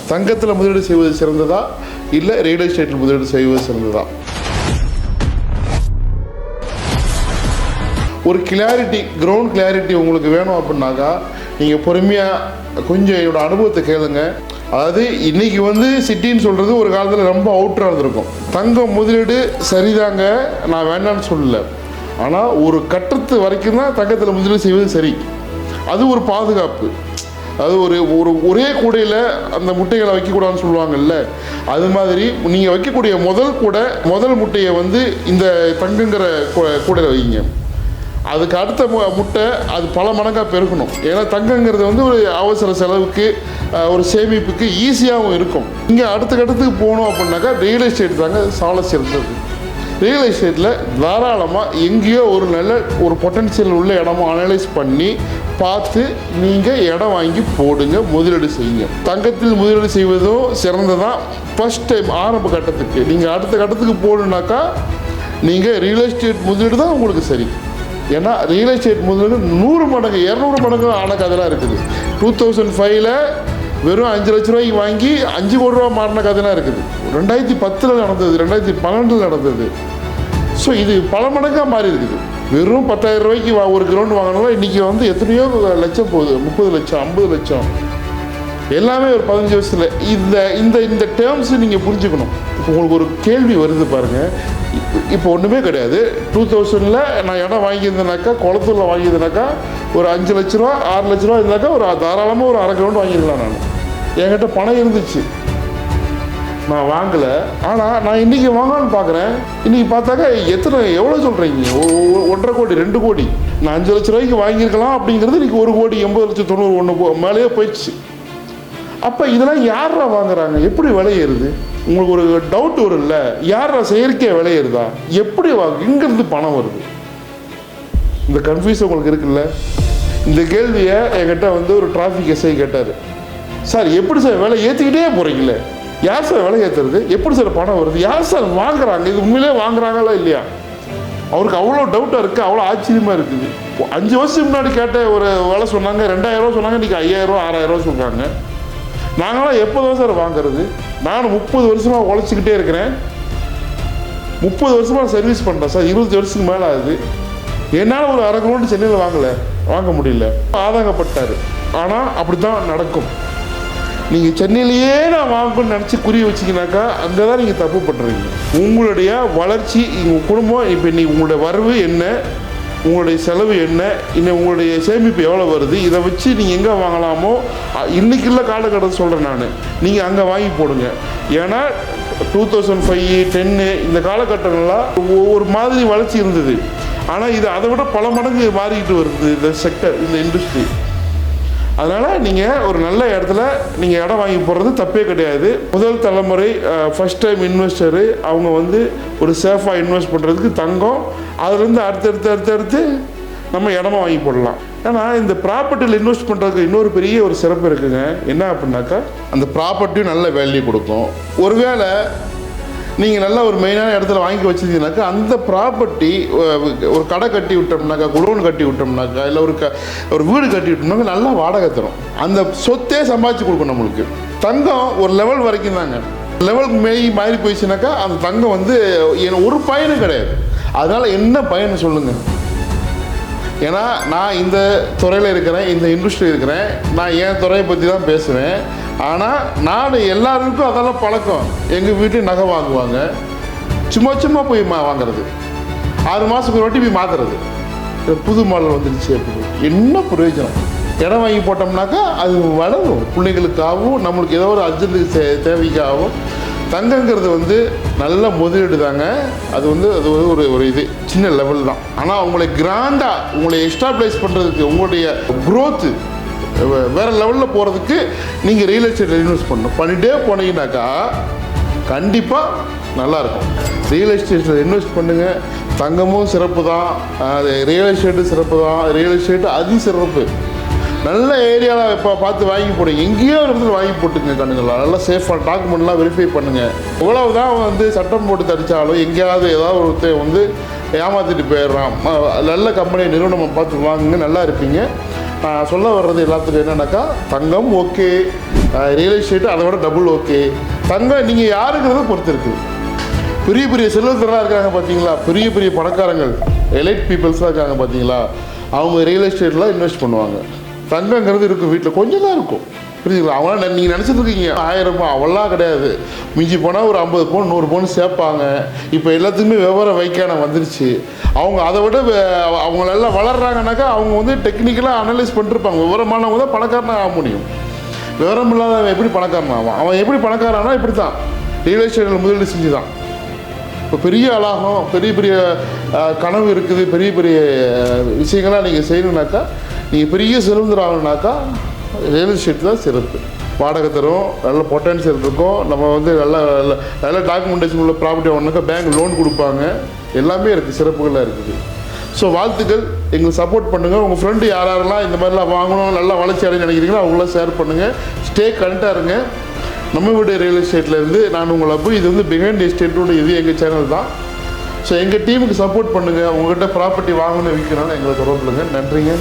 தங்கத்தில் முதலீடு செய்வது சிறந்ததா இல்லை ரியல் எஸ்டேட்டில் முதலீடு செய்வது சிறந்ததா? ஒரு கிளாரிட்டி, கிரவுண்ட் கிளாரிட்டி உங்களுக்கு வேணும் அப்படின்னாக்கா நீங்கள் பொறுமையாக கொஞ்சம் என்னோட அனுபவத்தை கேளுங்க. அதாவது இன்றைக்கி சிட்டின்னு சொல்கிறது ஒரு காலத்தில் ரொம்ப அவுட்டராக இருந்திருக்கும். தங்கம் முதலீடு சரிதாங்க, நான் வேண்டான்னு சொல்லலை. ஆனால் ஒரு கட்டத்து வரைக்கும் தான் தங்கத்தில் முதலீடு செய்வது சரி. அது ஒரு பாதுகாப்பு. அது ஒரே கூடையில் அந்த முட்டைகளை வைக்கக்கூடாதுன்னு சொல்லுவாங்கல்ல, அது மாதிரி நீங்கள் வைக்கக்கூடிய முதல் முட்டையை இந்த தங்குங்கிற கூடையில் வைங்க. அதுக்கு அடுத்த முட்டை அது பல மடங்காக பெருக்கணும். ஏன்னா தங்கங்கிறது ஒரு அவசர செலவுக்கு, ஒரு சேமிப்புக்கு ஈஸியாகவும் இருக்கும். இங்கே அடுத்த கட்டத்துக்கு போகணும் அப்படின்னாக்கா ரியல் எஸ்டேட் தாங்க சால சிறந்தது. ரியல் எஸ்டேட்டில் தாராளமாக எங்கேயோ ஒரு நல்ல ஒரு பொட்டன்ஷியல் உள்ள இடமும் அனலைஸ் பண்ணி பார்த்து நீங்கள் இடம் வாங்கி போடுங்க, முதலீடு செய்யுங்க. தங்கத்தில் முதலீடு செய்வதும் சிறந்ததான் ஃபஸ்ட் டைம் ஆரம்ப கட்டத்துக்கு. நீங்கள் அடுத்த கட்டத்துக்கு போகணுன்னாக்கா நீங்கள் ரியல் எஸ்டேட் முதலீடு தான் உங்களுக்கு சரி. ஏன்னா ரியல் எஸ்டேட் முதலீடு 100 மடங்கு 200 மடங்கு ஆன கதைலாம் இருக்குது. 2005 வெறும் 5 லட்ச ரூபாய்க்கு வாங்கி 5 கோடி ரூபா மாறின கதைலாம் இருக்குது. 2010 நடந்தது, 2012 நடந்தது. ஸோ இது பல மடங்காக மாறி இருக்குது. வெறும் 10,000 ரூபாய்க்கு ஒரு கிரவுண்ட் வாங்கினா இன்றைக்கி எத்தனையோ லட்சம் போகுது. 30 லட்சம், 50 லட்சம், எல்லாமே ஒரு 15 வருஷத்தில். இந்த டேர்ம்ஸ் நீங்கள் புரிஞ்சுக்கணும். இப்போ உங்களுக்கு ஒரு கேள்வி வருது பாருங்கள். இப்போ ஒன்றுமே கிடையாது. 2000 நான் இடம் வாங்கியிருந்தேனாக்கா, குளத்தூரில் வாங்கியிருந்தேனாக்கா ஒரு 5 லட்ச ரூபா 6 லட்ச ரூபா இருந்தாக்கா ஒரு தாராளமாக ஒரு அரை கிரவுண்ட் வாங்கியிருக்கலாம். நான் என்கிட்ட பணம் இருந்துச்சு, நான் வாங்கலை. ஆனால் நான் இன்றைக்கி வாங்கலான்னு பார்க்குறேன். இன்றைக்கி பார்த்தாக்கா எவ்வளோ சொல்கிறீங்க? 1.5 கோடி 2 கோடி. நான் 5 லட்ச ரூபாய்க்கு வாங்கியிருக்கலாம் அப்படிங்கிறது இன்றைக்கி 1 கோடி 80 லட்சம் 91 மேலேயே போயிடுச்சு. அப்போ இதெல்லாம் யாரா வாங்குறாங்க? எப்படி விளையிறது? உங்களுக்கு ஒரு டவுட் வரும்ல, யாரா செயற்கையாக விளையிறதா? எப்படி இங்கிருந்து பணம் வருது? இந்த கன்ஃபியூஸ் உங்களுக்கு இருக்குல்ல. இந்த கேள்வியை என்கிட்ட ஒரு டிராஃபிக் எஸ்ஐ கேட்டார். சார் எப்படி சார் விலை ஏற்றிக்கிட்டே போகிறீங்களே, யார் சார் விலை ஏற்றுறது? எப்படி சார் பணம் வருது? யார் சார் வாங்குறாங்க? இது உண்மையிலே வாங்குறாங்களா இல்லையா? அவருக்கு அவ்வளோ டவுட்டாக இருக்குது, அவ்வளோ ஆச்சரியமாக இருக்குது. 5 வருஷத்துக்கு முன்னாடி கேட்ட ஒரு விலை சொன்னாங்க 2000 ரூபா சொன்னாங்க, இன்றைக்கி 5000 ரூபா 6000 ரூபா சொல்கிறாங்க. நாங்களாம் எப்போ தான் சார் வாங்குறது? நான் 30 வருஷமாக உழைச்சிக்கிட்டே இருக்கிறேன், 30 வருஷமாக சர்வீஸ் பண்ணுறேன் சார், 20 வருஷத்துக்கு மேலே ஆகுது. என்னால் ஒரு அரை கிலோமீட்டர் சென்னையில் வாங்க முடியல. ஆதங்கப்பட்டார். ஆனால் அப்படி தான் நடக்கும். நீங்கள் சென்னையிலேயே நான் வாங்கணும்னு நினச்சி குறி வச்சிங்கனாக்கா அங்கே தான் நீங்கள் தப்பு பண்ணுறீங்க. உங்களுடைய வளர்ச்சி, உங்கள் குடும்பம், இப்போ இன்றைக்கி உங்களுடைய வரவு என்ன, உங்களுடைய செலவு என்ன, இன்னும் உங்களுடைய சேமிப்பு எவ்வளோ வருது, இதை வச்சு நீங்கள் எங்கே வாங்கலாமோ இன்றைக்கி இல்லை காலகட்டத்தை சொல்கிறேன் நான், நீங்கள் அங்கே வாங்கி போடுங்க. ஏன்னா 2005, 10 இந்த காலகட்டங்கள்லாம் ஒரு மாதிரி வளர்ச்சி இருந்தது. ஆனால் இது அதை விட பல மடங்கு மாறிக்கிட்டு வருது இந்த செக்டர், இந்த இண்டஸ்ட்ரி. அதனால் நீங்கள் ஒரு நல்ல இடத்துல நீங்கள் இடம் வாங்கி போடுறது தப்பே கிடையாது. முதல் தலைமுறை ஃபஸ்ட் டைம் இன்வெஸ்டரு அவங்க ஒரு சேஃபாக இன்வெஸ்ட் பண்ணுறதுக்கு தங்கம், அதுலேருந்து அடுத்தடுத்து நம்ம இடமா வாங்கி போடலாம். ஏன்னா இந்த ப்ராப்பர்ட்டியில் இன்வெஸ்ட் பண்ணுறதுக்கு இன்னொரு பெரிய ஒரு சிறப்பு இருக்குங்க. என்ன அப்படின்னாக்கா அந்த ப்ராப்பர்ட்டியும் நல்ல வேல்யூ கொடுக்கும். ஒருவேளை நீங்கள் நல்லா ஒரு மெயினான இடத்துல வாங்கி வச்சுருந்தீங்கன்னாக்கா அந்த ப்ராப்பர்ட்டி ஒரு கடை கட்டி விட்டோம்னாக்கா, குடோன் கட்டி விட்டோம்னாக்கா, இல்லை ஒரு வீடு கட்டி விட்டோம்னாக்கா நல்லா வாடகை தரும். அந்த சொத்தே சம்பாதிச்சு கொடுக்கும் நம்மளுக்கு. தங்கம் ஒரு லெவல் வரைக்கும் தாங்க. லெவலுக்கு மாறி போயிடுச்சுனாக்கா அந்த தங்கம் ஒரு பயனும் கிடையாது. அதனால் என்ன பயன் சொல்லுங்கள்? ஏன்னா நான் இந்த துறையில் இருக்கிறேன், இந்த இண்டஸ்ட்ரி இருக்கிறேன், நான் என் துறையை பற்றி தான் பேசுவேன். ஆனால் நான் எல்லாருக்கும் அதெல்லாம் பழக்கம். எங்கள் வீட்டில் நகை வாங்குவாங்க, சும்மா போய் வாங்குறது, 6 மாதத்துக்கு ஒரு வாட்டி போய் மாற்றுறது. புது மாடல் வந்துடுச்சு அப்படின்னு என்ன பிரயோஜனம்? இடம் வாங்கி போட்டோம்னாக்கா அது வளரும், பிள்ளைகளுக்காகவும் நம்மளுக்கு ஏதோ ஒரு அர்ஜென்ட் தேவைக்காகவும். தங்கங்கிறது நல்ல முதலீடு தாங்க. அது ஒரு இது சின்ன லெவல் தான். ஆனால் உங்களை கிராண்டாக உங்களை எஸ்டாப்ளைஸ் பண்ணுறதுக்கு, உங்களுடைய க்ரோத்து வேறு லெவலில் போகிறதுக்கு நீங்கள் ரியல் எஸ்டேட்டில் இன்வெஸ்ட் பண்ணிகிட்டே போனீங்கன்னாக்கா கண்டிப்பாக நல்லாயிருக்கும். ரியல் எஸ்டேட்டில் இன்வெஸ்ட் பண்ணுங்கள். தங்கமும் சிறப்பு தான், ரியல் எஸ்டேட்டும் சிறப்பு தான். ரியல் எஸ்டேட்டு அதி சிறப்பு. நல்ல ஏரியாவில் இப்போ பார்த்து வாங்கி போடுங்க. எங்கேயோ ஒரு இடத்துல வாங்கி போட்டுங்க கண்ணுங்களா. நல்லா சேஃபாக டாக்குமெண்ட்லாம் வெரிஃபை பண்ணுங்கள். இவ்வளவு தான் சட்டம் போட்டு தடித்தாலும் எங்கேயாவது ஏதாவது ஒருத்தர் ஏமாற்றிட்டு போயிடுறான். நல்ல கம்பெனி நிறுவனம் பார்த்து வாங்குங்க, நல்லா இருப்பீங்க. சொல்ல வர்றது எல்லாத்துக்கும் என்னன்னாக்கா, தங்கம் ஓகே, ரியல் எஸ்டேட்டு அதை விட டபுள் ஓகே. தங்கம் நீங்கள் யாருங்கிறத பொறுத்து இருக்குது. பெரிய பெரிய செல்வந்தர்களாக இருக்காங்க பார்த்தீங்களா, பெரிய பெரிய பணக்காரங்கள், எலைட் பீப்புள்ஸாக இருக்காங்க பார்த்தீங்களா, அவங்க ரியல் எஸ்டேட்டில் இன்வெஸ்ட் பண்ணுவாங்க. தங்கங்கிறது இருக்கும் வீட்டில், கொஞ்சம் தான் இருக்கும், புரியுதுங்களா? அவங்களாம் நீங்கள் நினச்சிட்டு இருக்கீங்க 1000 ரூபாய், அவெல்லாம் கிடையாது. மிஞ்சி போனால் ஒரு 50 பவுன் 100 பவுன் சேர்ப்பாங்க. இப்போ எல்லாத்துக்குமே விவரம் வைக்கான வந்துருச்சு. அவங்க அதை விட அவங்களெல்லாம் வளர்றாங்கனாக்கா அவங்க வந்து டெக்னிக்கலாக அனலைஸ் பண்ணிருப்பாங்க. விவரமானவங்க தான் பணக்காரனாக ஆக முடியும். விவரம் இல்லாதவன் எப்படி பணக்காரன் ஆகும்? அவன் எப்படி பணக்காரனா இப்படி தான் ரியல் எஸ்டேட்டில் முதலீடு செஞ்சு தான். இப்போ பெரிய அழகம், பெரிய பெரிய கனவு இருக்குது, பெரிய பெரிய விஷயங்கள்லாம் நீங்கள் செய்யணுன்னாக்கா, நீங்கள் பெரிய செல்வந்தர் ஆகணுன்னாக்கா ரியல் எஸ்டேட் தான் சிறப்பு. வாடகை தரும், நல்ல பொட்டன்ஷியல் இருக்கும், நம்ம வந்து நல்ல நல்ல டாக்குமெண்டேஷன் உள்ள ப்ராப்பர்ட்டி வாங்கினாக்கா பேங்க் லோன் கொடுப்பாங்க, எல்லாமே இருக்குது, சிறப்புகளாக இருக்குது. ஸோ வாழ்த்துக்கள், எங்களுக்கு சப்போர்ட் பண்ணுங்கள். உங்கள் ஃப்ரெண்டு யாரெல்லாம் இந்த மாதிரிலாம் வாங்கணும், நல்லா வளர்ச்சி அடைஞ்சு நினைக்கிறீங்களோ அவங்களாம் ஷேர் பண்ணுங்கள். ஸ்டே கனெக்டாக இருங்க. நம்ம வீடு ரியல் எஸ்டேட்லேருந்து நான் உங்களை போய், இது வந்து பிஹைண்ட் எஸ்டேட்டோட இது எங்கள் சேனல் தான். ஸோ எங்கள் டீமுக்கு சப்போர்ட் பண்ணுங்கள். உங்கள்கிட்ட ப்ராப்பர்ட்டி வாங்கணும் விற்கணும்னு எங்களை தொடர்புங்க. நன்றிங்க.